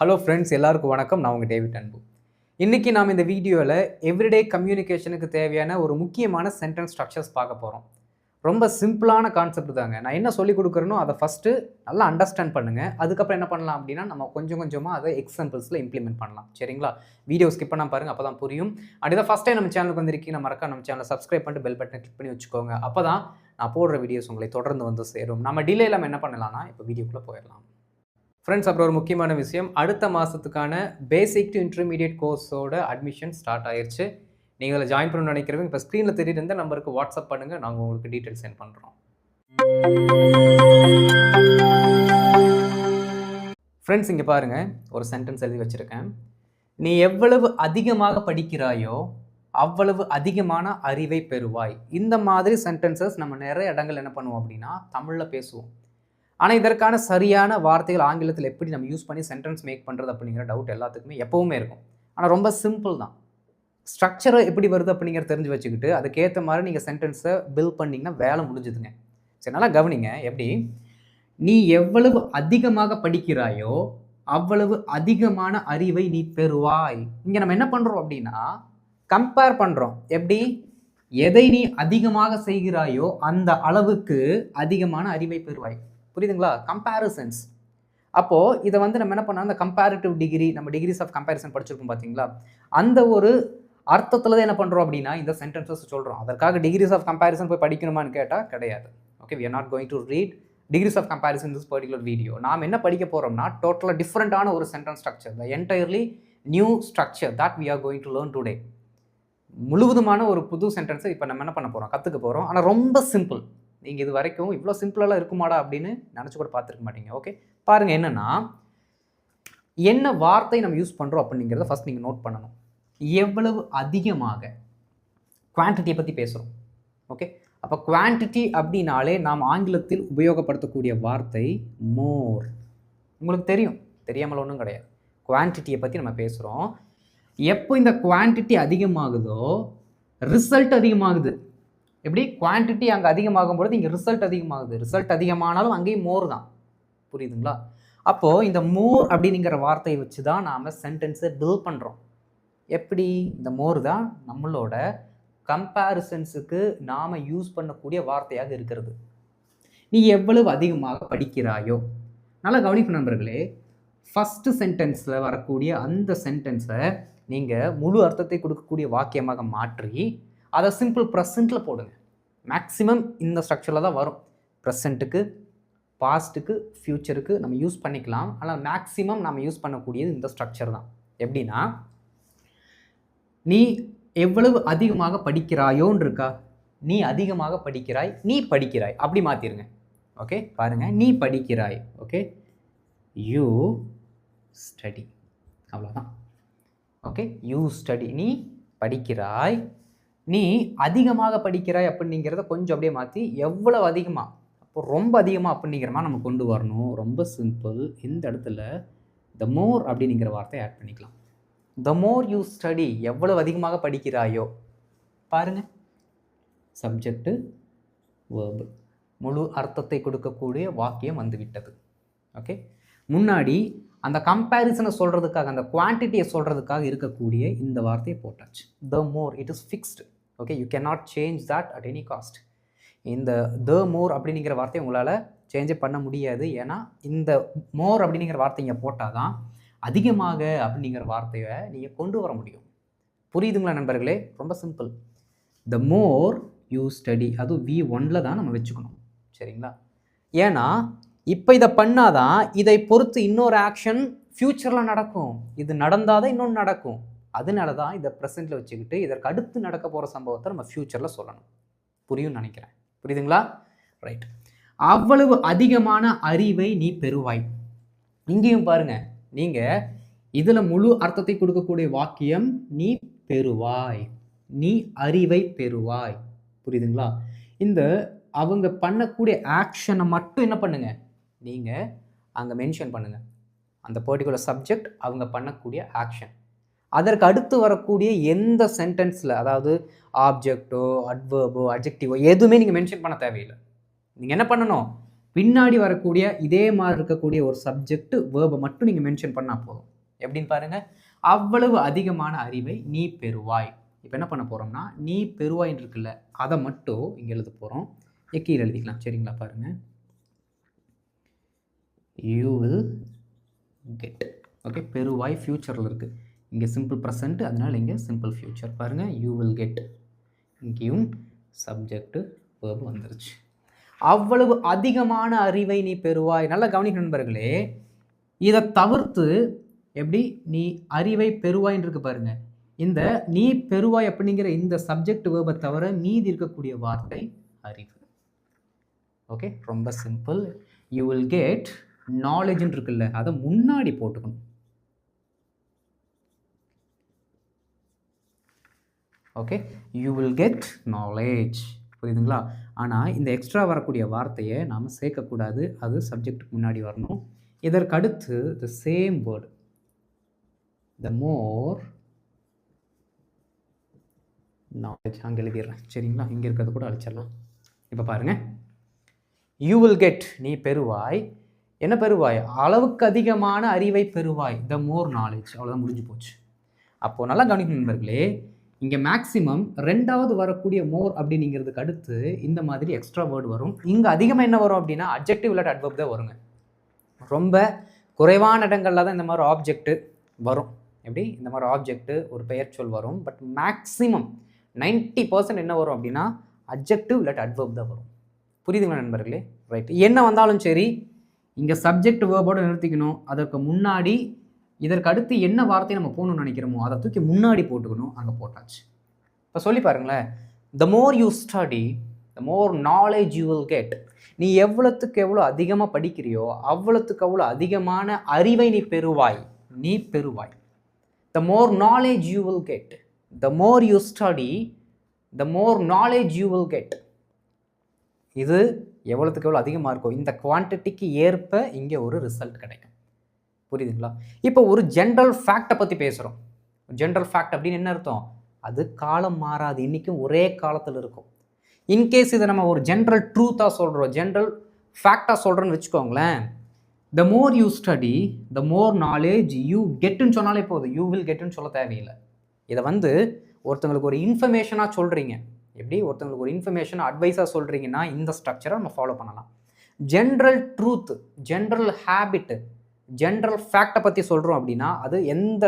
Hello friends, எல்லாருக்கும் வணக்கம். நான் உங்கள் டேவிட் அன்பு. இன்றைக்கி நாம் இந்த வீடியோவில் எவ்ரிடே கம்யூனிகேஷனுக்கு தேவையான ஒரு முக்கியமான சென்டென்ஸ் ஸ்ட்ரக்சர்ஸ் பார்க்க போகிறோம். ரொம்ப சிம்பிளான கான்செப்ட் தாங்க. நான் என்ன சொல்லிக் கொடுக்குறேனோ அதை ஃபஸ்ட்டு நல்லா அண்டர்ஸ்டாண்ட் பண்ணுங்கள். அதுக்கப்புறம் என்ன பண்ணலாம் அப்படின்னா நம்ம கொஞ்சம் கொஞ்சமாக அதை எக்ஸாம்பிள்ஸில் இம்ப்ளிமெண்ட் பண்ணலாம். சரிங்களா? வீடியோ ஸ்கிப் பண்ணால் பாருங்கள், அப்போ தான் புரியும். அண்ட் இதை ஃபஸ்ட் டைம் நம்ம சேனலுக்கு வந்திருக்கீங்க, மறக்காம நம்ம சேனலை சப்ஸ்கிரைப் பண்ணிட்டு பெல் பட்டனை கிளிக் பண்ணி வச்சுக்கோங்க. அப்போ தான் நான் போடுற வீடியோஸ் உங்களை தொடர்ந்து வந்து சேரும். நம்ம டிலே இல்லாமல் என்ன பண்ணலாம்னா இப்போ வீடியோக்குள்ளே போயிடலாம். ஃப்ரெண்ட்ஸ், அப்புறம் ஒரு முக்கியமான விஷயம், அடுத்த மாதத்துக்கான பேசிக் டு இன்டர்மீடியட் கோர்ஸோட அட்மிஷன் ஸ்டார்ட் ஆயிடுச்சு. நீங்கள் அதில் ஜாயின் பண்ணணும்னு நினைக்கிறவங்க இப்போ ஸ்க்ரீனில் தெரியுற இந்த நம்பருக்கு வாட்ஸ்அப் பண்ணுங்கள், நாங்கள் உங்களுக்கு டீட்டெயில்ஸ் சென்ட் பண்ணுறோம். ஃப்ரெண்ட்ஸ், இங்கே பாருங்கள், ஒரு சென்டென்ஸ் எழுதி வச்சுருக்கேன். நீ எவ்வளவு அதிகமாக படிக்கிறாயோ அவ்வளவு அதிகமான அறிவை பெறுவாய். இந்த மாதிரி சென்டென்சஸ் நம்ம நிறைய இடங்கள் என்ன பண்ணுவோம் அப்படின்னா தமிழில் பேசுவோம். ஆனால் இதற்கான சரியான வார்த்தைகள் ஆங்கிலத்தில் எப்படி நம்ம யூஸ் பண்ணி சென்டென்ஸ் மேக் பண்ணுறது அப்படிங்கிற டவுட் எல்லாத்துக்குமே எப்போவுமே இருக்கும். ஆனால் ரொம்ப சிம்பிள் தான். ஸ்ட்ரக்சரை எப்படி வருது அப்படிங்கிறத தெரிஞ்சு வச்சுக்கிட்டு அதுக்கேற்ற மாதிரி நீங்கள் சென்டென்ஸை பில்ட் பண்ணிங்கன்னா வேலை முடிஞ்சுதுங்க. சரி, நல்லா கவனிங்க. எப்படி? நீ எவ்வளவு அதிகமாக படிக்கிறாயோ அவ்வளவு அதிகமான அறிவை நீ பெறுவாய். இங்கே நம்ம என்ன பண்ணுறோம் அப்படின்னா கம்பேர் பண்ணுறோம். எப்படி? எதை நீ அதிகமாக செய்கிறாயோ அந்த அளவுக்கு அதிகமான அறிவை பெறுவாய். புரியுதுங்களா? கம்பேரிசன்ஸ். அப்போது இதை நம்ம என்ன பண்ணோம், அந்த கம்பேரிட்டிவ் டிகிரி, நம்ம டிகிரிஸ் ஆஃப் கம்பேரிசன் படிச்சிருப்போம் பார்த்தீங்களா? அந்த ஒரு அர்த்தத்தில் தான் என்ன பண்ணுறோம் அப்படின்னா இந்த சென்டென்சஸ் சொல்கிறோம். அதற்காக டிகிரிஸ் ஆஃப் கம்பேரிசன் போய் படிக்கணுமான்னு கேட்டால் கிடையாது. Okay, we are not going to read degrees of comparison this particular video. நாம் என்ன படிக்க போகிறோம்னா டோட்டலாக டிஃப்ரெண்ட்டான ஒரு sentence structure, the entirely new structure that we are going to learn today. முழுவதுமான ஒரு புது சென்டென்ஸை இப்போ நம்ம என்ன பண்ண போகிறோம், கற்றுக்க போகிறோம். ஆனால் ரொம்ப சிம்பிள். நீங்கள் இது வரைக்கும் இவ்வளோ சிம்பிளெல்லாம் இருக்குமாடா அப்படின்னு நினச்சி கூட பார்த்துருக்க மாட்டீங்க. ஓகே, பாருங்கள். என்னென்னா என்ன வார்த்தை நம்ம யூஸ் பண்ணுறோம் அப்படிங்கிறத ஃபஸ்ட் நீங்கள் நோட் பண்ணணும். எவ்வளவு அதிகமாக, குவான்டிட்டியை பற்றி பேசுகிறோம். ஓகே, அப்போ குவான்டிட்டி அப்படின்னாலே நாம் ஆங்கிலத்தில் உபயோகப்படுத்தக்கூடிய வார்த்தை மோர். உங்களுக்கு தெரியும், தெரியாமல் ஒன்றும் கிடையாது. குவான்டிட்டியை பற்றி நம்ம பேசுகிறோம். எப்போ இந்த குவான்டிட்டி அதிகமாகுதோ ரிசல்ட் அதிகமாகுது. எப்படி? குவான்டிட்டி அங்கே அதிகமாகும் பொழுது இங்கே ரிசல்ட் அதிகமாகுது. ரிசல்ட் அதிகமானாலும் அங்கேயும் மோர் தான். புரியுதுங்களா? அப்போது இந்த மோர் அப்படிங்கிற வார்த்தையை வச்சு தான் நாம் சென்டென்ஸை பில்ட் பண்ணுறோம். எப்படி? இந்த மோர் தான் நம்மளோட கம்பேரிசன்ஸுக்கு நாம் யூஸ் பண்ணக்கூடிய வார்த்தையாக இருக்கிறது. நீ எவ்வளவு அதிகமாக படிக்கிறாயோ, நல்லா கவனிக்கணும் நண்பர்களே. ஃபஸ்ட்டு சென்டென்ஸில் வரக்கூடிய அந்த சென்டென்ஸை நீங்கள் முழு அர்த்தத்தை கொடுக்கக்கூடிய வாக்கியமாக மாற்றி அதை சிம்பிள் ப்ரெசண்ட்டில் போடுங்க. மேக்ஸிமம் இந்த ஸ்ட்ரக்சரில் தான் வரும். ப்ரெசண்ட்டுக்கு, பாஸ்ட்டுக்கு, ஃப்யூச்சருக்கு நம்ம யூஸ் பண்ணிக்கலாம். ஆனால் மேக்ஸிமம் நம்ம யூஸ் பண்ணக்கூடியது இந்த ஸ்ட்ரக்சர் தான். எப்படின்னா, நீ எவ்வளவு அதிகமாக படிக்கிறாயோன்னு இருக்கா, நீ அதிகமாக படிக்கிறாய், நீ படிக்கிறாய், அப்படி மாற்றிடுங்க. ஓகே, பாருங்கள். நீ படிக்கிறாய். ஓகே, யூ ஸ்டடி, அவ்வளோதான். ஓகே, யூ ஸ்டடி, நீ படிக்கிறாய். நீ அதிகமாக படிக்கிறாய் அப்படிங்கிறத கொஞ்சம் அப்படியே மாற்றி எவ்வளவு அதிகமாக, அப்போ ரொம்ப அதிகமாக அப்படிங்கிற மாதிரி நம்ம கொண்டு வரணும். ரொம்ப சிம்பிள். இந்த இடத்துல த மோர் அப்படிங்கிற வார்த்தையை ஆட் பண்ணிக்கலாம். த மோர் யூ ஸ்டடி, எவ்வளவு அதிகமாக படிக்கிறாயோ. பாருங்க, சப்ஜெக்டு, வேர்பு, முழு அர்த்தத்தை கொடுக்கக்கூடிய வாக்கியம் வந்துவிட்டது. ஓகே, முன்னாடி அந்த கம்பேரிசனை சொல்கிறதுக்காக, அந்த குவான்டிட்டியை சொல்கிறதுக்காக இருக்கக்கூடிய இந்த வார்த்தையை போட்டாச்சு. The more, it is fixed. Okay, you can not change that at any cost. இந்த த மோர் அப்படிங்கிற வார்த்தையை உங்களால் சேஞ்சே பண்ண முடியாது. ஏன்னா இந்த மோர் அப்படிங்கிற வார்த்தை இங்கே போட்டால் தான் அதிகமாக அப்படிங்கிற வார்த்தையை நீங்கள் கொண்டு வர முடியும். புரியுதுங்களா நண்பர்களே? ரொம்ப simple. The more you study, அதுவும் V1 தான் நம்ம வச்சுக்கணும். சரிங்களா? ஏன்னா இப்போ இதை பண்ணாதான் இதை பொறுத்து இன்னொரு ஆக்ஷன் ஃப்யூச்சரில் நடக்கும். இது நடந்தால் தான் இன்னொன்று நடக்கும். அதனால தான் இதை ப்ரெசென்ட்டில் வச்சுக்கிட்டு இதற்கு அடுத்து நடக்க போகிற சம்பவத்தை நம்ம ஃப்யூச்சரில் சொல்லணும். புரியும்னு நினைக்கிறேன். புரியுதுங்களா? ரைட். அவ்வளவு அதிகமான அறிவை நீ பெறுவாய். இங்கேயும் பாருங்கள், நீங்கள் இதில் முழு அர்த்தத்தை கொடுக்கக்கூடிய வாக்கியம் நீ பெறுவாய், நீ அறிவை பெறுவாய். புரியுதுங்களா? இந்த அவங்க பண்ணக்கூடிய ஆக்ஷனை மட்டும் என்ன பண்ணுங்க, நீங்கள் அங்கே மென்ஷன் பண்ணுங்கள். அந்த பர்டிகுலர் சப்ஜெக்ட், அவங்க பண்ணக்கூடிய ஆக்ஷன். அதற்கு அடுத்து வரக்கூடிய எந்த சென்டென்ஸில், அதாவது ஆப்ஜெக்டோ, அட்வர்போ, அட்ஜெக்டிவோ எதுவுமே நீங்கள் மென்ஷன் பண்ண தேவையில்லை. நீங்கள் என்ன பண்ணணும், பின்னாடி வரக்கூடிய இதே மாதிரி இருக்கக்கூடிய ஒரு சப்ஜெக்ட் வேர்பை மட்டும் நீங்கள் மென்ஷன் பண்ணால் போதும். எப்படின்னு பாருங்கள், அவ்வளவு அதிகமான அறிவை நீ பெறுவாய். இப்போ என்ன பண்ண போகிறோம்னா, நீ பெறுவாயின்னு இருக்குல்ல, அதை மட்டும் இங்கே எழுத போகிறோம். கீழே எழுதிக்கலாம். சரிங்களா? பாருங்கள், யூ வில் கெட். ஓகே, பெறுவாய் ஃப்யூச்சரில் இருக்குது. இங்கே சிம்பிள் ப்ரெசன்ட், அதனால் இங்கே சிம்பிள் ஃப்யூச்சர். பாருங்கள், யூ வில் கெட், இங்கேயும் சப்ஜெக்ட் வேர்பு வந்துருச்சு. அவ்வளவு அதிகமான அறிவை நீ பெறுவாய். நல்லா கவனிக்க நண்பர்களே, இதை தவிர்த்து எப்படி நீ அறிவை பெறுவாயின்னு இருக்கு பாருங்க. இந்த நீ பெறுவாய் அப்படிங்கிற இந்த சப்ஜெக்ட் வேர்பை தவிர மீதி இருக்கக்கூடிய வார்த்தை அறிவு. ஓகே, ரொம்ப சிம்பிள். யூ வில் கெட் நாலேஜ்னு இருக்குல்ல, அதை முன்னாடி போட்டுக்கணும். Okay, you will get knowledge. புரியுதுங்களா? ஆனால் இந்த எக்ஸ்ட்ரா வரக்கூடிய வார்த்தையை நாம் சேர்க்கக்கூடாது, அது சப்ஜெக்டுக்கு முன்னாடி வரணும். இதற்கு அடுத்து the same word, the more knowledge அங்கே எழுதிடுறேன். சரிங்களா? இங்கே இருக்கிறது கூட அழிச்சிடலாம். இப்போ பாருங்கள், யூ வில் கெட், நீ பெறுவாய். என்ன பெறுவாய்? அளவுக்கு அதிகமான அறிவை பெறுவாய். The more knowledge. அவ்வளோதான், முடிஞ்சு போச்சு. அப்போது நல்லா கவனிக்கணும் நண்பர்களே, இங்கே மேக்ஸிமம் ரெண்டாவது வரக்கூடிய மோர் அப்படிங்கிறதுக்கு அடுத்து இந்த மாதிரி எக்ஸ்ட்ரா வேர்டு வரும். இங்கே அதிகமாக என்ன வரும் அப்படின்னா அட்ஜெக்டிவ் இல்லாட்ட அட்வர்ப் தான் வருங்க. ரொம்ப குறைவான இடங்களில் தான் இந்த மாதிரி ஆப்ஜெக்ட் வரும். எப்படி இந்த மாதிரி ஆப்ஜெக்ட் ஒரு பெயர் சொல் வரும். பட் மேக்ஸிமம் 90% என்ன வரும் அப்படின்னா அட்ஜெக்டிவ் இல்லாட்ட அட்வர்ப் தான் வரும். புரியுதுங்களா நண்பர்களே? ரைட். என்ன வந்தாலும் சரி, இங்கே சப்ஜெக்ட் வேர்போடு நிறுத்திக்கணும். அதற்கு முன்னாடி இதற்கு அடுத்து என்ன வார்த்தையை நம்ம போகணும்னு நினைக்கிறோமோ அதை தூக்கி முன்னாடி போட்டுக்கணும். அங்கே போட்டாச்சு. இப்போ சொல்லி பாருங்களேன், the more you study the more knowledge you will get. நீ எவ்வளோத்துக்கு எவ்வளோ அதிகமாக படிக்கிறியோ அவ்வளோத்துக்கு அவ்வளோ அதிகமான அறிவை நீ பெறுவாய். நீ பெறுவாய். The more knowledge you will get. The more you study the more knowledge you will get. இது எவ்வளோத்துக்கு எவ்வளோ அதிகமாக இருக்கோ இந்த குவான்டிட்டிக்கு ஏற்ப இங்கே ஒரு ரிசல்ட் கிடைக்கும். புரியுதுங்களா? இப்போ ஒரு ஜென்ரல் ஃபேக்டை பற்றி பேசுகிறோம். ஜென்ரல் ஃபேக்ட் அப்படின்னு என்ன அர்த்தம்? அது காலம் மாறாது, இன்றைக்கும் ஒரே காலத்தில் இருக்கும். இன்கேஸ் இதை நம்ம ஒரு ஜென்ரல் ட்ரூத்தாக சொல்கிறோம், ஜென்ரல் ஃபேக்டாக சொல்கிறோன்னு வச்சுக்கோங்களேன். The more you study the more knowledge you கெட்டுன்னு சொன்னாலே போதும். யூ வில் கெட்டுன்னு சொல்ல தேவையில்லை. இதை ஒருத்தங்களுக்கு ஒரு இன்ஃபர்மேஷனாக சொல்கிறீங்க. எப்படி ஒருத்தங்களுக்கு ஒரு இன்ஃபர்மேஷன் அட்வைஸாக சொல்கிறீங்கன்னா இந்த ஸ்ட்ரக்சரை நம்ம ஃபாலோ பண்ணலாம். General truth, general habit, general ஃபேக்டை பற்றி சொல்கிறோம் அப்படின்னா அது எந்த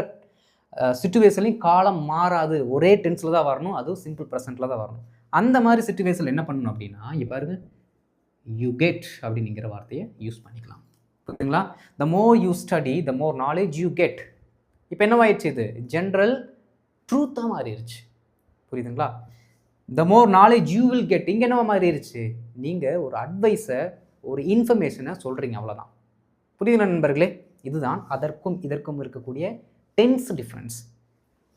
சிச்சுவேஷன்லையும் காலம் மாறாது, ஒரே டென்ஸில் தான் வரணும், அதுவும் சிம்பிள் ப்ரெசென்ட்டில் தான் வரணும். அந்த மாதிரி சிச்சுவேஷனில் என்ன பண்ணணும் அப்படின்னா இங்கே பாருங்க, யூ கெட் அப்படிங்கிற வார்த்தையை யூஸ் பண்ணிக்கலாம். புரியுதுங்களா? The more you study the more knowledge you get. இப்போ என்னவாயிடுச்சு? இது ஜென்ரல் ட்ரூத்தாக மாறிடுச்சு. புரியுதுங்களா? The more knowledge you will get இங்கே என்னவா மாறிடுச்சு? நீங்கள் ஒரு அட்வைஸை, ஒரு இன்ஃபர்மேஷனை சொல்கிறீங்க, அவ்வளோதான். புரியுதுங்களா நண்பர்களே? இதுதான் அதற்கும் இதற்கும் இருக்கக்கூடிய டென்ஸ் டிஃப்ரென்ஸ்.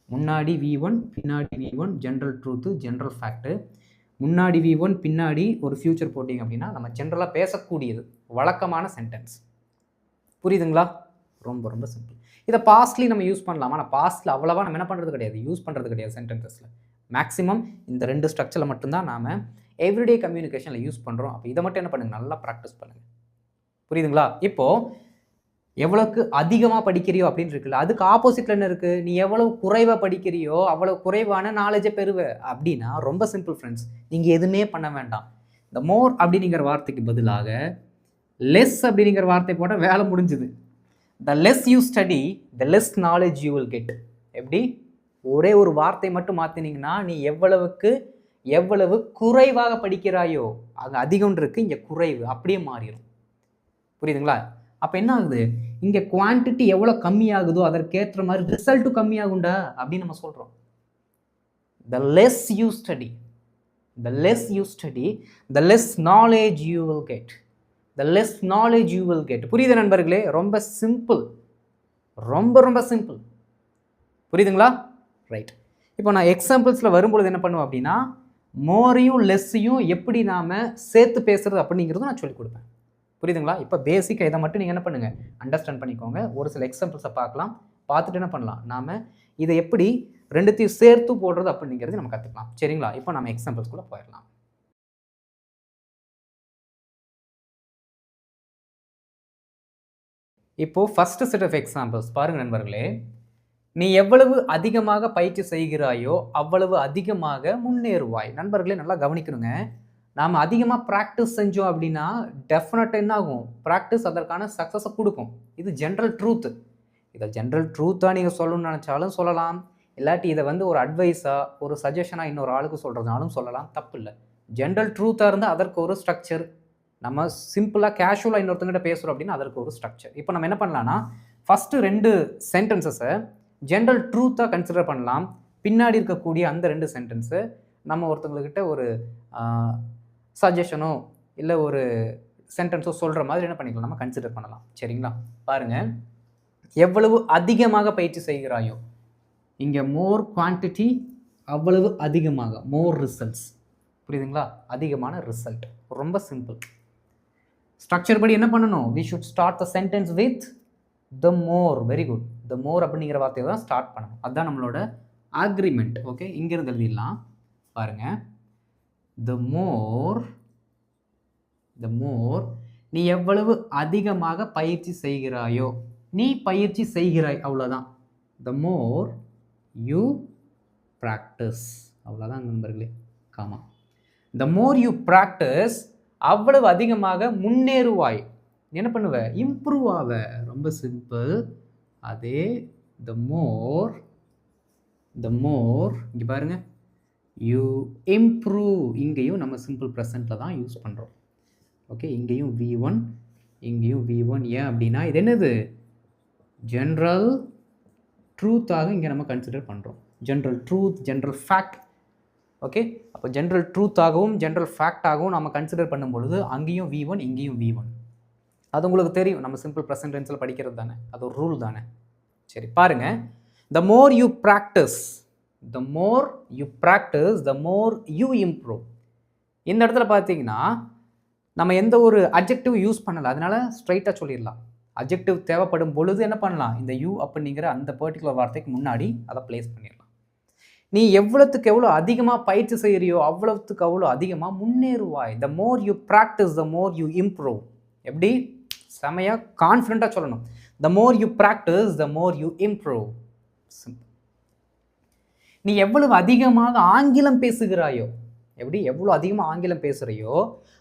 முன்னாடி V1 பின்னாடி V1 general truth, general fact. முன்னாடி V1 பின்னாடி ஒரு ஃபியூச்சர் போட்டிங்க அப்படின்னா நம்ம ஜென்ரலாக பேசக்கூடியது, வழக்கமான சென்டென்ஸ். புரியுதுங்களா? ரொம்ப ரொம்ப சிம்பிள். இதை பாஸ்ட்லி நம்ம யூஸ் பண்ணலாம். ஆனால் பாஸ்ட்டில் அவ்வளோவா நம்ம என்ன பண்ணுறது கிடையாது, யூஸ் பண்ணுறது கிடையாது சென்டென்சஸில். மேக்ஸிமம் இந்த 2 ஸ்ட்ரக்சரில் மட்டும்தான் நாம் எவ்ரிடே கம்யூனிகேஷனில் யூஸ் பண்ணுறோம். அப்போ இதை மட்டும் என்ன பண்ணுங்கள், நல்லா ப்ராக்டிஸ் பண்ணுங்கள். புரியுதுங்களா? இப்போது எவ்வளோக்கு அதிகமாக படிக்கிறியோ அப்படின்னு இருக்குல்ல, அதுக்கு ஆப்போசிட்டில் என்ன இருக்குது? நீ எவ்வளவு குறைவாக படிக்கிறியோ அவ்வளோ குறைவான நாலேஜை பெறுவ அப்படின்னா ரொம்ப சிம்பிள் ஃப்ரெண்ட்ஸ். நீங்கள் எதுவுமே பண்ண வேண்டாம். இந்த மோர் அப்படிங்கிற வார்த்தைக்கு பதிலாக லெஸ் அப்படிங்கிற வார்த்தை போட்டால் வேலை முடிஞ்சுது. த less you study the less knowledge you will get. எப்படி? ஒரே ஒரு வார்த்தை மட்டும் மாற்றினீங்கன்னா நீ எவ்வளவு குறைவாக படிக்கிறாயோ, அங்கே அதிகம் இருக்குது, இங்கே குறைவு, அப்படியே மாறிடும். புரியுதுங்களா? அப்போ என்ன ஆகுது? இங்கே குவான்டிட்டி எவ்வளோ கம்மியாகுதோ அதற்கேற்ற மாதிரி ரிசல்ட்டும் கம்மியாகுண்டா அப்படின்னு நம்ம சொல்கிறோம். த less you study the less you study the less knowledge you will get. The less knowledge you will get. புரியுது நண்பர்களே? ரொம்ப சிம்பிள், ரொம்ப ரொம்ப சிம்பிள். புரியுதுங்களா? ரைட். இப்போ நான் எக்ஸாம்பிள்ஸில் வரும்பொழுது என்ன பண்ணுவேன் அப்படின்னா மோரையும் லெஸ்ஸையும் எப்படி நாம் சேர்த்து பேசுறது அப்படிங்கிறதும் நான் சொல்லிக் கொடுப்பேன். புரியுதுங்களா? இப்போ பேசிக்காக இதை மட்டும் நீங்கள் என்ன பண்ணுங்கள், அண்டர்ஸ்டாண்ட் பண்ணிக்கோங்க. ஒரு சில எக்ஸாம்பிள்ஸை பார்க்கலாம். பார்த்துட்டு என்ன பண்ணலாம், நாம் இதை எப்படி ரெண்டுத்தையும் சேர்த்து போடுறது அப்படிங்கிறது நம்ம கற்றுக்கலாம். சரிங்களா? இப்போ நம்ம எக்ஸாம்பிள்ஸ்குள்ளே போயிடலாம். இப்போது ஃபஸ்ட்டு செட் ஆஃப் எக்ஸாம்பிள்ஸ் பாருங்கள் நண்பர்களே. நீ எவ்வளவு அதிகமாக பயிற்சி செய்கிறாயோ அவ்வளவு அதிகமாக முன்னேறுவாய். நண்பர்களே நல்லா கவனிக்கணுங்க. நாம் அதிகமாக ப்ராக்டிஸ் செஞ்சோம் அப்படின்னா டெஃபினட்டாக என்ன ஆகும், ப்ராக்டிஸ் அதற்கான சக்ஸஸை கொடுக்கும். இது ஜென்ரல் ட்ரூத்து. இதை ஜென்ரல் ட்ரூத்தாக நீங்கள் சொல்லணும்னு நினச்சாலும் சொல்லலாம், இல்லாட்டி இதை வந்து ஒரு அட்வைஸாக ஒரு சஜஷனாக இன்னொரு ஆளுக்கு சொல்கிறதுனாலும் சொல்லலாம், தப்பு இல்லை. ஜென்ரல் ட்ரூத்தாக இருந்தால் அதற்கு ஒரு ஸ்ட்ரக்சர். நம்ம சிம்பிளாக கேஷுவலாக இன்னொருத்தங்கிட்ட பேசுகிறோம் அப்படின்னா அதற்கு ஒரு ஸ்ட்ரக்சர். இப்போ நம்ம என்ன பண்ணலாம்னா ஃபஸ்ட்டு 2 சென்டென்சஸை ஜென்ரல் ட்ரூத்தாக கன்சிடர் பண்ணலாம். பின்னாடி இருக்கக்கூடிய அந்த 2 சென்டென்ஸு நம்ம ஒருத்தவங்கக்கிட்ட ஒரு சஜஷனோ இல்லை ஒரு சென்டென்ஸோ சொல்கிற மாதிரி என்ன பண்ணிக்கலாம், நம்ம கன்சிடர் பண்ணலாம். சரிங்களா? பாருங்கள், எவ்வளவு அதிகமாக பயிற்சி செய்கிறாயோ, இங்கே மோர் குவான்டிட்டி, அவ்வளவு அதிகமாக மோர் ரிசல்ட்ஸ். புரியுதுங்களா? அதிகமான ரிசல்ட். ரொம்ப சிம்பிள். ஸ்ட்ரக்சர் படி என்ன பண்ணணும், we should start the sentence with the more. Very good. The more அப்படிங்கிற வார்த்தையை தான் ஸ்டார்ட் பண்ணணும். அதுதான் நம்மளோட அக்ரிமெண்ட். ஓகே, இங்கிருந்து எழுதிடலாம். பாருங்க, த மோர் நீ எவ்வளவு அதிகமாக பயிற்சி செய்கிறாயோ, நீ பயிற்சி செய்கிறாய், அவ்வளோதான். த மோர் யூ ப்ராக்டிஸ், அவ்வளோதான் நண்பர்களே. Comma. The more you practice, அவ்வளவு அதிகமாக முன்னேறுவாய். என்ன பண்ணுவ, இம்ப்ரூவ் ஆவ. ரொம்ப சிம்பிள். அதே த மோர் இங்கே பாருங்க, யூ இம்ப்ரூவ், இங்கேயும் நம்ம சிம்பிள் ப்ரெசண்ட்டில் தான் யூஸ் பண்ணுறோம். ஓகே, இங்கேயும் V1, இங்கேயும் V1. ஏன் அப்படின்னா இது என்னது, ஜென்ரல் ட்ரூத்தாக இங்கே நம்ம கன்சிடர் பண்ணுறோம். General truth, general fact. Okay, அப்போ ஜென்ரல் ட்ரூத்தாகவும் ஜென்ரல் ஃபேக்டாகவும் நம்ம கன்சிடர் பண்ணும் பொழுது அங்கேயும் V1, இங்கேயும் V1. அது உங்களுக்கு தெரியும், நம்ம சிம்பிள் ப்ரெசன்ட் டென்ஸில் படிக்கிறது தானே, அது ஒரு ரூல் தானே. சரி, பாருங்கள். The more you practise, the more you improve. இந்த இடத்துல பார்த்தீங்கன்னா நம்ம எந்த ஒரு அட்ஜெக்டிவ் யூஸ் பண்ணலை, அதனால ஸ்ட்ரைட்டாக சொல்லிடலாம். அட்ஜெக்டிவ் தேவைப்படும் பொழுது என்ன பண்ணலாம், இந்த யூ அப்படிங்கிற அந்த பர்டிகுலர் வார்த்தைக்கு முன்னாடி அதை பிளேஸ் பண்ணிடலாம். நீ எவ்வளோத்துக்கு எவ்வளோ அதிகமாக பயிற்சி செய்கிறியோ அவ்வளோத்துக்கு அவ்வளோ அதிகமாக முன்னேறுவாய். The more you practise, the more you improve. எப்படி செமையாக கான்ஃபிடென்ட்டாக சொல்லணும். The more you practise, the more you improve. Simple. நீ எவ்வளவு அதிகமாக ஆங்கிலம் பேசுகிறாயோ, எவ்வளோ அதிகமாக ஆங்கிலம் பேசுகிறையோ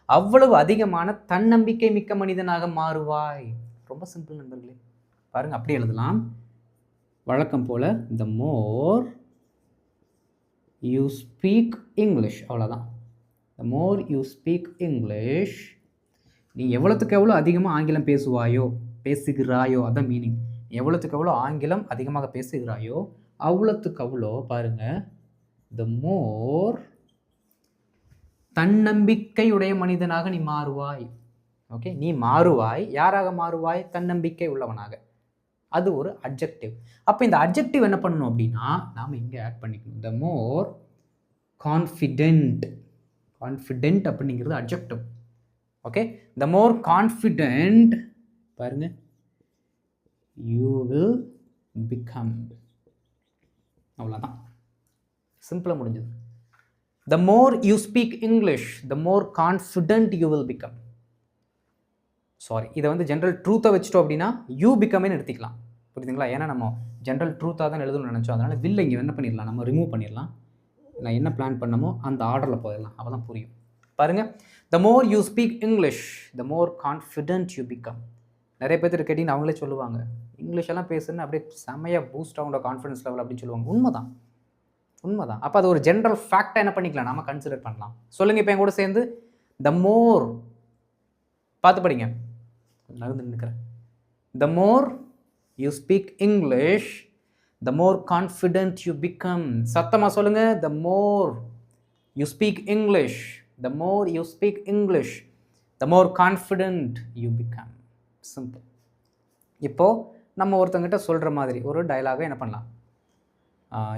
அவ்வளவு அதிகமான தன்னம்பிக்கை மிக்க மனிதனாக மாறுவாய். ரொம்ப சிம்பிள் நண்பர்களே. பாருங்கள், அப்படி எழுதலாம். வழக்கம் போல் த மோர் யூ ஸ்பீக் இங்கிலீஷ், அவ்வளோதான். த மோர் யூ ஸ்பீக் இங்கிலீஷ், நீ எவ்வளோத்துக்கு எவ்வளோ அதிகமாக ஆங்கிலம் பேசுகிறாயோ அதான் மீனிங். எவ்வளோத்துக்கு எவ்வளோ ஆங்கிலம் அதிகமாக பேசுகிறாயோ அவ்வளோத்துக்கு அவ்வளோ பாருங்கள், த மோர் தன்னம்பிக்கையுடைய மனிதனாக நீ மாறுவாய். ஓகே, நீ மாறுவாய். யாராக மாறுவாய், தன்னம்பிக்கை உள்ளவனாக. அது ஒரு அட்ஜெக்டிவ். அப்போ இந்த அட்ஜெக்டிவ் என்ன பண்ணணும் அப்படின்னா நாம் இங்கே ஆட் பண்ணிக்கணும். த மோர் கான்ஃபிடென்ட் அப்படிங்கிறது adjective. Okay, the more confident பாருங்க, யூ வில் பிகம். அவ்வளோதான், சிம்பிளாக முடிஞ்சது. The more you speak English, the more confident you will become. Sorry, இதை வந்து ஜென்ரல் ட்ரூத்தாக வச்சுட்டோம் அப்படின்னா யூ பிகம்னு எடுத்துக்கலாம். புரியுதுங்களா? ஏன்னா நம்ம ஜென்ரல் ட்ரூத்தாக தான் எழுதணும்னு நினச்சோம். அதனால் வில் இங்கே என்ன பண்ணிடலாம், நம்ம ரிமூவ் பண்ணிடலாம். நான் என்ன பிளான் பண்ணமோ அந்த ஆர்டரில் போயிடலாம். அப்போ தான் புரியும். பாருங்கள், the more you speak English, the more confident you become. நிறைய பேர் கேட்டிங்கன்னா அவங்களே சொல்லுவாங்க, இங்கிலீஷெல்லாம் பேசுன்னு அப்படியே செம்மையாக பூஸ்ட் ஆகும்ட கான்ஃபிடன்ஸ் லெவல் அப்படின்னு சொல்லுவாங்க. உண்மைதான். அப்போ அது ஒரு ஜென்ரல் ஃபேக்டாக என்ன பண்ணிக்கலாம், நம்ம கன்சிடர் பண்ணலாம். சொல்லுங்கள், இப்போ என் கூட சேர்ந்து த மோர் பார்த்து படிங்க. நகர்ந்து நிற்கிறேன். The more you speak English, the more confident you become. சத்தமாக சொல்லுங்கள். The more you speak English, the more you speak English, the more confident you become. Simple. இப்போது நம்ம ஒருத்தங்கிட்ட சொல்கிற மாதிரி ஒரு டயலாகை என்ன பண்ணலாம்,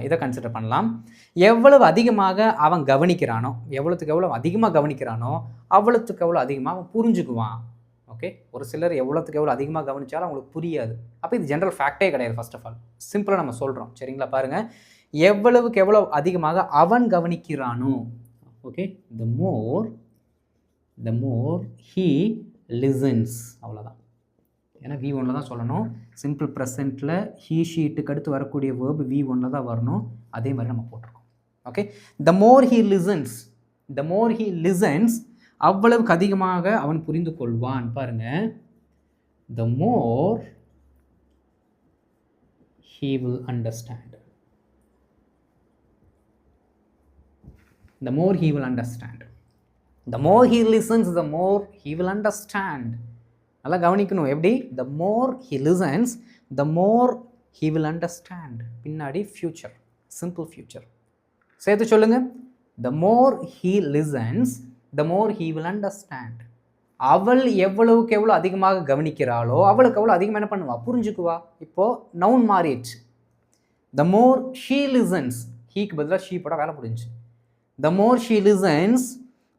இதை கன்சிடர் பண்ணலாம். எவ்வளவு அதிகமாக அவன் கவனிக்கிறானோ, எவ்வளோத்துக்கு எவ்வளோ அதிகமாக கவனிக்கிறானோ அவ்வளோத்துக்கு எவ்வளோ அதிகமாக அவன் புரிஞ்சுக்குவான். ஓகே, ஒரு சிலர் எவ்வளோத்துக்கு எவ்வளோ அதிகமாக கவனித்தாலும் அவங்களுக்கு புரியாது. அப்போ இது ஜென்ரல் ஃபேக்டே கிடையாது. ஃபர்ஸ்ட் ஆஃப் ஆல் சிம்பிளாக நம்ம சொல்கிறோம். சரிங்களா? பாருங்கள், எவ்வளவுக்கு எவ்வளோ அதிகமாக அவன் கவனிக்கிறானோ, okay, the more he listens. அவ்வளோதான். ஏன்னா V1 தான் சொல்லணும். சிம்பிள் ப்ரெசென்ட்டில் ஹீ ஷீட்டுக்கு அடுத்து வரக்கூடிய வேர்பு V1 தான் வரணும். அதே மாதிரி நம்ம போட்டிருக்கோம். Okay, the more he listens அவ்வளவுக்கு அதிகமாக அவன் புரிந்து கொள்வான். பாருங்க, த மோர் he will understand. The more he will understand. The more he listens, the more he will understand. நல்லா கவனிக்கணும். எப்படி? The more he listens, the more he will understand. பின்னாடி future, simple future. சேர்த்து சொல்லுங்க. The more he listens, the more he will understand. அவள் எவ்வளவுக்கு எவ்வளோ அதிகமாக கவனிக்கிறாளோ அவளுக்கு அவ்வளோ அதிகமாக என்ன பண்ணுவா? புரிஞ்சுக்குவா. இப்போது நவுன் மாறிடுச்சு. த மோர் ஷீ லிசன்ஸ், ஹீக்கு பதிலாக ஷீ போட வேலை புரிஞ்சு. The more she listens,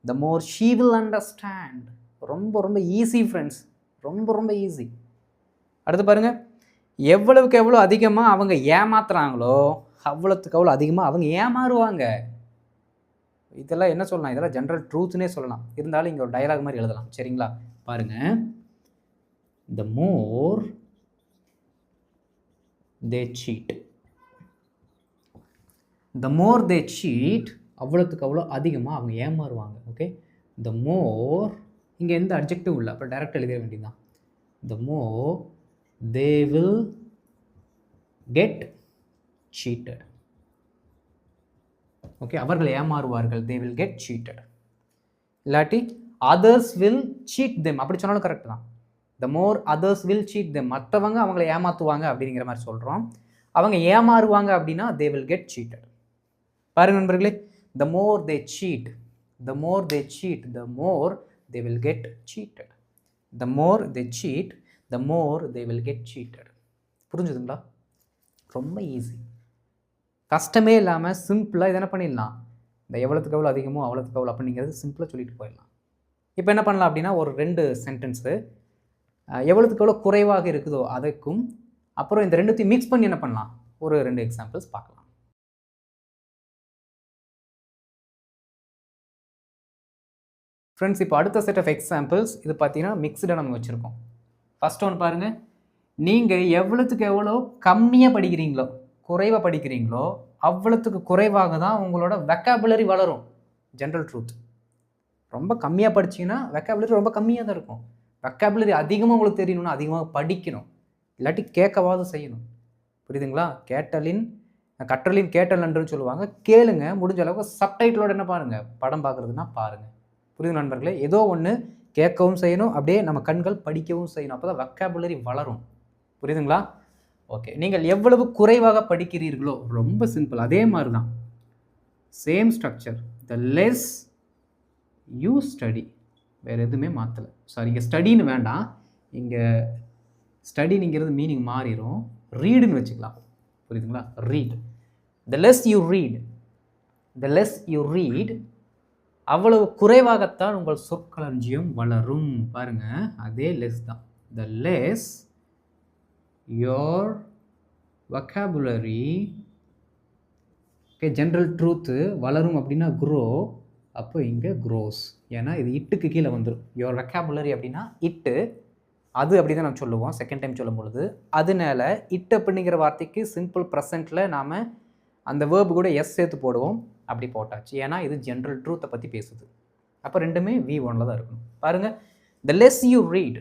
the more she will understand. ரொம்ப ரொம்ப ஈஸி ஃப்ரெண்ட்ஸ், ரொம்ப ரொம்ப ஈஸி. அடுத்து பாருங்கள், எவ்வளவுக்கு எவ்வளோ அதிகமாக அவங்க ஏமாத்துறாங்களோ அவ்வளோத்துக்கு அவ்வளோ அதிகமாக அவங்க ஏமாறுவாங்க. இதெல்லாம் என்ன சொல்லலாம்? இதெல்லாம் ஜென்ரல் ட்ரூத்னே சொல்லலாம். இருந்தாலும் இங்கே ஒரு டயலாக் மாதிரி எழுதலாம். சரிங்களா? பாருங்கள், the more they cheat, the more they seat அவ்வளோத்துக்கு அவ்வளோ அதிகமாக அவங்க ஏமாறுவாங்க. ஓகே, த மோர் இங்கே எந்த அட்ஜெக்டிவ் இல்லை, அப்போ டைரக்ட் எழுத வேண்டியதுதான். The more they will get cheated. Okay, அவர்கள் ஏமாறுவார்கள். They will get cheated. இல்லாட்டி அதர்ஸ் வில் சீட் தெம், அப்படி சொன்னாலும் கரெக்ட் தான். The more others will cheat them, மற்றவங்க அவங்களை ஏமாற்றுவாங்க அப்படிங்கிற மாதிரி சொல்கிறோம். அவங்க ஏமாறுவாங்க அப்படின்னா தே வில் கெட் சீட்டட். பாருங்க நண்பர்களே, the more they cheat, the more they cheat, the more they will get cheated. The more they cheat, the more they will get cheated. புரிஞ்சுதுங்களா? ரொம்ப ஈஸி, கஷ்டமே இல்லாமல் சிம்பிளாக இதை என்ன பண்ணிடலாம். இந்த எவ்வளோத்துக்கு எவ்வளோ அதிகமோ அவ்வளோத்துக்கு எவ்வளோ அப்படிங்கிறது சிம்பிளாக சொல்லிட்டு போயிடலாம். இப்போ என்ன பண்ணலாம் அப்படின்னா, ஒரு 2 சென்டென்ஸு எவ்வளோத்துக்கு எவ்வளோ குறைவாக இருக்குதோ அதுக்கும் அப்புறம் இந்த ரெண்டுத்தையும் மிக்ஸ் பண்ணி என்ன பண்ணலாம், ஒரு 2 எக்ஸாம்பிள்ஸ் பார்க்கலாம். ஃப்ரெண்ட்ஸ், இப்போ அடுத்த செட் ஆஃப் எக்ஸாம்பிள்ஸ் இது பார்த்தீங்கன்னா மிக்ஸ்டாக நம்ம வச்சுருக்கோம். ஃபர்ஸ்ட் ஒன்று பாருங்கள், நீங்கள் எவ்வளோத்துக்கு எவ்வளோ கம்மியாக படிக்கிறீங்களோ குறைவாக படிக்கிறீங்களோ அவ்வளோத்துக்கு குறைவாக தான் உங்களோட வெக்காபுலரி வளரும். General truth. ரொம்ப கம்மியாக படிச்சிங்கன்னா வெக்காபுலரி ரொம்ப கம்மியாக தான் இருக்கும். வெக்காபுலரி அதிகமாக உங்களுக்கு தெரியணும்னா அதிகமாக படிக்கணும், இல்லாட்டி கேட்கவாது செய்யணும். புரியுதுங்களா? கற்றலின் கேட்டல் நன்றுன்னு சொல்லுவாங்க. கேளுங்க, முடிஞ்ச அளவுக்கு சப்டைட்டிலோட என்ன பாருங்கள், படம் பார்க்குறதுனா பாருங்கள். புரியுது நண்பர்களே? ஏதோ ஒன்று கேட்கவும் செய்யணும், அப்படியே நம்ம கண்கள் படிக்கவும் செய்யணும். அப்போ தான் வெக்காபுலரி வளரும். புரியுதுங்களா? ஓகே, நீங்கள் எவ்வளவு குறைவாக படிக்கிறீர்களோ, ரொம்ப சிம்பிள், அதே மாதிரி தான், same structure. The less you study, வேறு எதுவுமே மாற்றலை. சாரி, இங்கே ஸ்டடின்னு வேண்டாம், இங்கே ஸ்டடிங்கிறது மீனிங் மாறிடும், ரீடுன்னு வச்சுக்கலாம். புரியுதுங்களா? Read. The less you read, the less you read அவ்வளவு குறைவாகத்தான் உங்கள் சொற்களஞ்சியம் வளரும். பாருங்கள், அதே லெஸ் தான். த less your vocabulary, okay, general truth வளரும் அப்படின்னா க்ரோ, அப்போ இங்கே க்ரோஸ். ஏன்னா இது இட்டுக்கு கீழே வந்துடும். யோர் vocabulary அப்படின்னா இட்டு, அது அப்படி தான் நம்ம சொல்லுவோம் செகண்ட் டைம் சொல்லும் பொழுது. அதனால இட்டு அப்படிங்கிற வார்த்தைக்கு சிம்பிள் ப்ரெசண்ட்டில் நாம் அந்த வேர்பு கூட எஸ் சேர்த்து போடுவோம். அப்படி போட்டாச்சு, ஏன்னா இது ஜென்ரல் ட்ரூத்தை பற்றி பேசுது. அப்போ ரெண்டுமே V1 தான் இருக்கணும். பாருங்கள், the less you read,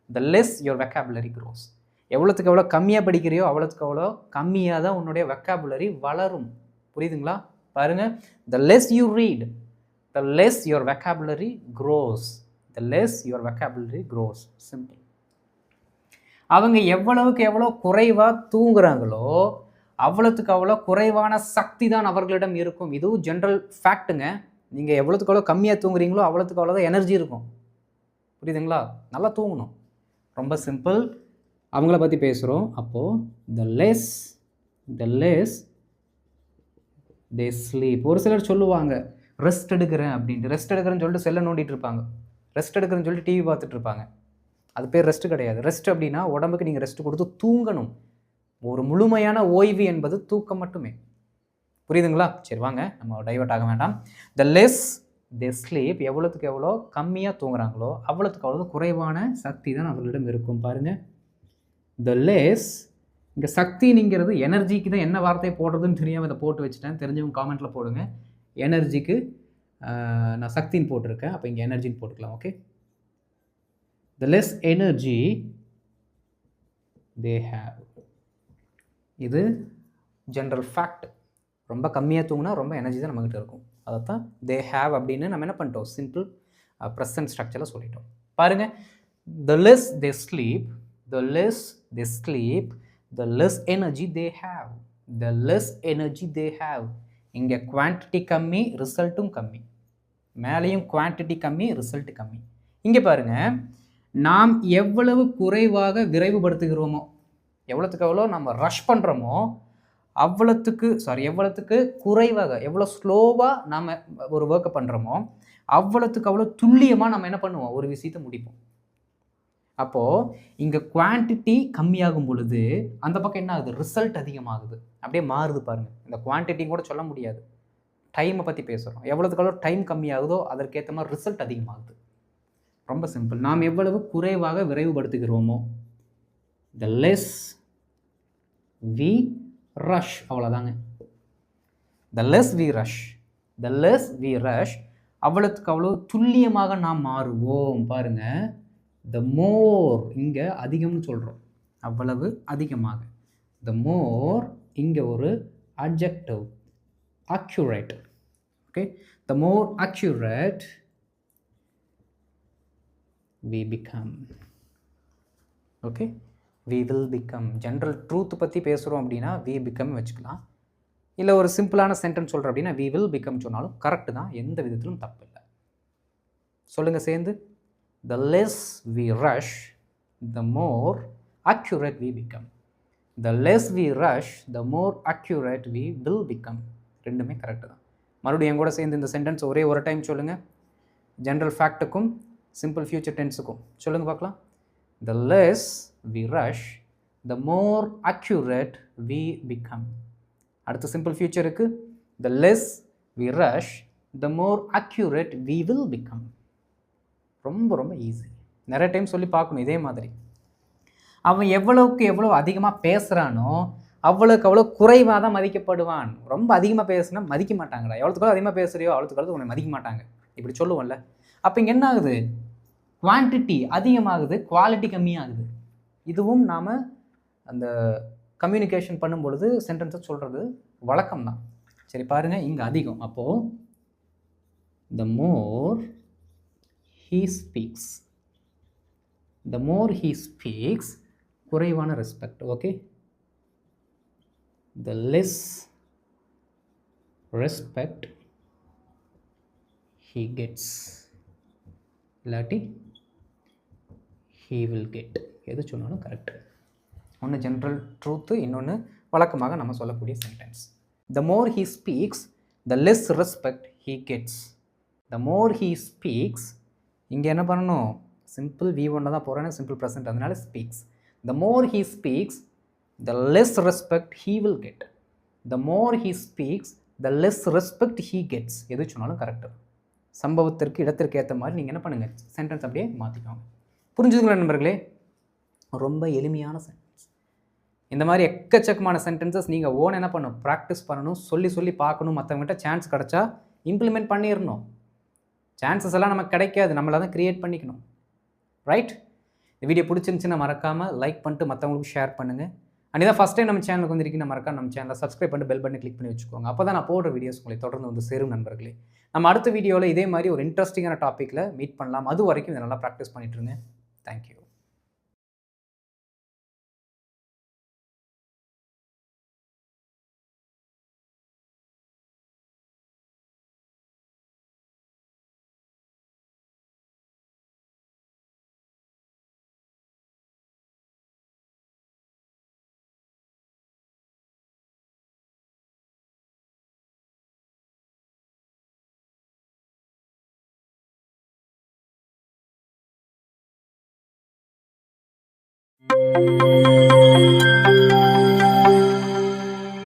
the less your vocabulary grows. எவ்வளோத்துக்கு எவ்வளோ கம்மியாக படிக்கிறியோ அவ்வளோத்துக்கு அவ்வளோ கம்மியாக தான் உன்னுடைய வெக்காபுலரி வளரும். புரியுதுங்களா? பாருங்கள், the less you read, the less your vocabulary grows, the less your vocabulary grows. Simple. அவங்க எவ்வளவுக்கு எவ்வளோ குறைவாக தூங்குறாங்களோ அவ்வளோத்துக்கு அவ்வளோ குறைவான சக்தி தான் அவர்களிடம் இருக்கும். இதுவும் ஜென்ரல் ஃபேக்ட்டுங்க. நீங்கள் எவ்வளோத்துக்கு எவ்வளோ கம்மியாக தூங்குறீங்களோ அவ்வளோத்துக்கு அவ்வளோ தான் எனர்ஜி இருக்கும். புரியுதுங்களா? நல்லா தூங்கணும். ரொம்ப சிம்பிள். அவங்கள பற்றி பேசுகிறோம். அப்போது த லெஸ் தே ஸ்லீப். ஒரு சிலர் சொல்லுவாங்க ரெஸ்ட் எடுக்கிறேன் அப்படின்ட்டு. ரெஸ்ட் எடுக்கிறேன்னு சொல்லிட்டு செல்லை நோண்டிட்டு இருப்பாங்க. ரெஸ்ட் எடுக்கிறேன்னு சொல்லிட்டு டிவி பார்த்துட்டு இருப்பாங்க. அது பேர் ரெஸ்ட் கிடையாது. ரெஸ்ட் அப்படின்னா உடம்புக்கு நீங்கள் ரெஸ்ட் கொடுத்து தூங்கணும். ஒரு முழுமையான ஓய்வு என்பது தூக்கம் மட்டுமே. புரியுதுங்களா? சரி, வாங்க நம்ம டைவர்ட் ஆக வேண்டாம். த லெஸ் தே ஸ்லீப், எவ்வளோத்துக்கு எவ்வளோ கம்மியாக தூங்குறாங்களோ அவ்வளோத்துக்கு அவ்வளோ குறைவான சக்தி தான் அவர்களிடம் இருக்கும். பாருங்கள், த லெஸ், இங்கே சக்திங்கிறது எனர்ஜிக்கு தான் என்ன வார்த்தையை போடுறதுன்னு தெரியாமல் இதை போட்டு வச்சுட்டேன். தெரிஞ்சவங்க காமெண்ட்டில் போடுங்க. எனர்ஜிக்கு நான் சக்தின்னு போட்டிருக்கேன், அப்போ இங்கே எனர்ஜின்னு போட்டுக்கலாம். Okay, the less energy they have. இது ஜென்ரல் ஃபேக்ட். ரொம்ப கம்மியாக தூங்கினா ரொம்ப எனர்ஜி தான் நம்மகிட்ட இருக்கும். அதைத்தான் தே ஹேவ் அப்படின்னு நம்ம என்ன பண்ணிட்டோம், சிம்பிள் ப்ரெசன்ட் ஸ்ட்ரக்சரில் சொல்லிட்டோம். பாருங்கள், the less they sleep, the less they sleep, the less energy they have, the less energy they have. இங்கே குவான்டிட்டி கம்மி, ரிசல்ட்டும் கம்மி. மேலேயும் குவான்டிட்டி கம்மி, ரிசல்ட் கம்மி. இங்கே பாருங்கள், நாம் எவ்வளவு குறைவாக விரைவுபடுத்துகிறோமோ, எவ்வளோத்துக்கு எவ்வளோ நம்ம ரஷ் பண்ணுறோமோ எவ்வளோத்துக்கு குறைவாக, எவ்வளோ ஸ்லோவாக நாம் ஒரு ஒர்க்கை பண்ணுறோமோ அவ்வளோத்துக்கு அவ்வளோ துல்லியமாக நம்ம என்ன பண்ணுவோம், ஒரு விஷயத்தை முடிப்போம். அப்போது இங்கே குவான்டிட்டி கம்மியாகும் பொழுது அந்த பக்கம் என்ன ஆகுது, ரிசல்ட் அதிகமாகுது. அப்படியே மாறுது பாருங்கள். இந்த குவான்டிட்டின்னு கூட சொல்ல முடியாது, டைமை பற்றி பேசுகிறோம். எவ்வளோத்துக்கு எவ்வளோ டைம் கம்மியாகுதோ அதற்கேற்ற மாதிரி ரிசல்ட் அதிகமாகுது. ரொம்ப சிம்பிள். நாம் எவ்வளவு குறைவாக விரைவுபடுத்துகிறோமோ, த லெஸ் வி ரஷ், அவ்வளோதாங்க. The less we rush, the less we rush, அவ்வளோத்துக்கு அவ்வளோ துல்லியமாக நாம் மாறுவோம். பாருங்க, த மோர், இங்கே அதிகம்னு சொல்கிறோம், அவ்வளவு அதிகமாக. த மோர், இங்கே ஒரு adjective, accurate. Okay, the more accurate we become. Okay, we will become. General truth பற்றி பேசுகிறோம் அப்படின்னா we become வச்சுக்கலாம். இல்லை ஒரு சிம்பிளான சென்டென்ஸ் சொல்கிறோம் அப்படின்னா we will become சொன்னாலும் கரெக்டு தான், எந்த விதத்திலும் தப்பு இல்லை. சொல்லுங்கள் சேர்ந்து, the less we rush the more accurate we become. the less we rush the more accurate we will become. ரெண்டுமே கரெக்டு தான். மறுபடியும் என் கூட சேர்ந்து இந்த சென்டென்ஸ் ஒரே ஒரு டைம் சொல்லுங்கள். ஜென்ரல் ஃபேக்ட்டுக்கும் சிம்பிள் ஃபியூச்சர் டென்ஸுக்கும் சொல்லுங்கள் பார்க்கலாம். The less we rush, the more accurate we become. அடுத்து simple ஃபியூச்சருக்கு, the less we rush, the more accurate we will become. ரொம்ப ரொம்ப ஈஸி. நிறைய டைம் சொல்லி பார்க்கணும் இதே மாதிரி. அவன் எவ்வளவுக்கு எவ்வளோ அதிகமாக பேசுகிறானோ அவ்வளோக்கு அவ்வளோ குறைவாக தான் மதிக்கப்படுவான். ரொம்ப அதிகமாக பேசுனா மதிக்க மாட்டாங்கடா. எவ்வளோத்துக்கு அதிகமாக பேசுகிறியோ அவ்வளோத்துக்கு உன்னை மதிக்க மாட்டாங்க, இப்படி சொல்லுவோம்ல. அப்போ இங்கே என்ன ஆகுது, குவான்டிட்டி அதிகமாகுது, குவாலிட்டி கம்மியாகுது. இதுவும் நாம் அந்த கம்யூனிகேஷன் பண்ணும் பொழுது சென்டென்ஸை சொல்கிறது வழக்கம் தான். சரி பாருங்கள், இங்கே அதிகம். அப்போது the more he speaks, the more he speaks, குறைவான respect. Okay, the less respect he gets, இல்லாட்டி he will get. எது சொன்னாலும் கரெக்ட். ஒன்று ஜென்ரல் ட்ரூத்து, இன்னொன்று வழக்கமாக நம்ம சொல்லக்கூடிய sentence. The more he speaks the less respect he gets. The more he speaks, இங்கே என்ன பண்ணணும், சிம்பிள் V1 தான் போகிறேன்னு சிம்பிள் ப்ரெசன்ட், அதனால speaks. The more he speaks the less respect he will get. The more he speaks the less respect he gets. எது சொன்னாலும் correct. சம்பவத்திற்கு இடத்திற்கு ஏற்ற மாதிரி நீங்கள் என்ன பண்ணுங்கள், சென்டென்ஸ் அப்படியே மாற்றிக்கோங்க. புரிஞ்சுதுங்களா நண்பர்களே? ரொம்ப எளிமையான சென்டென்ஸ். இந்த மாதிரி எக்கச்சக்கமான சென்டென்சஸ் நீங்கள் ஓன் என்ன பண்ணணும், ப்ராக்டிஸ் பண்ணணும், சொல்லி சொல்லி பார்க்கணும். மற்றவங்ககிட்ட சான்ஸ் கிடச்சா இம்ப்ளிமெண்ட் பண்ணிடணும். சான்சஸ் எல்லாம் நமக்கு கிடைக்காது, நம்மளை தான் க்ரியேட் பண்ணிக்கணும். ரைட்? இந்த வீடியோ பிடிச்சிருந்துச்சுன்னா மறக்காமல் லைக் பண்ணிட்டு மற்றவங்களுக்கு ஷேர் பண்ணுங்கள். அண்ட் இதான் ஃபஸ்ட் டைம் நம்ம சேனலுக்கு வந்துருக்கீங்க, மறக்காம நம்ம சேனலை சப்ஸ்கிரைப் பண்ணிட்டு பெல் பட்டனை கிளிக் பண்ணி வச்சுக்கோங்க. அப்போ தான் நான் போடுற வீடியோஸ் உங்களை தொடர்ந்து வந்து சேரும் நண்பர்களே. நம்ம அடுத்த வீடியோவில் இதே மாதிரி ஒரு இன்ட்ரெஸ்டிங்கான டாப்பிக்கில் மீட் பண்ணலாம். அது வரைக்கும் இதை நல்லா ப்ராக்டிஸ் பண்ணிட்டுருங்க. தேங்க்யூ. Thank you.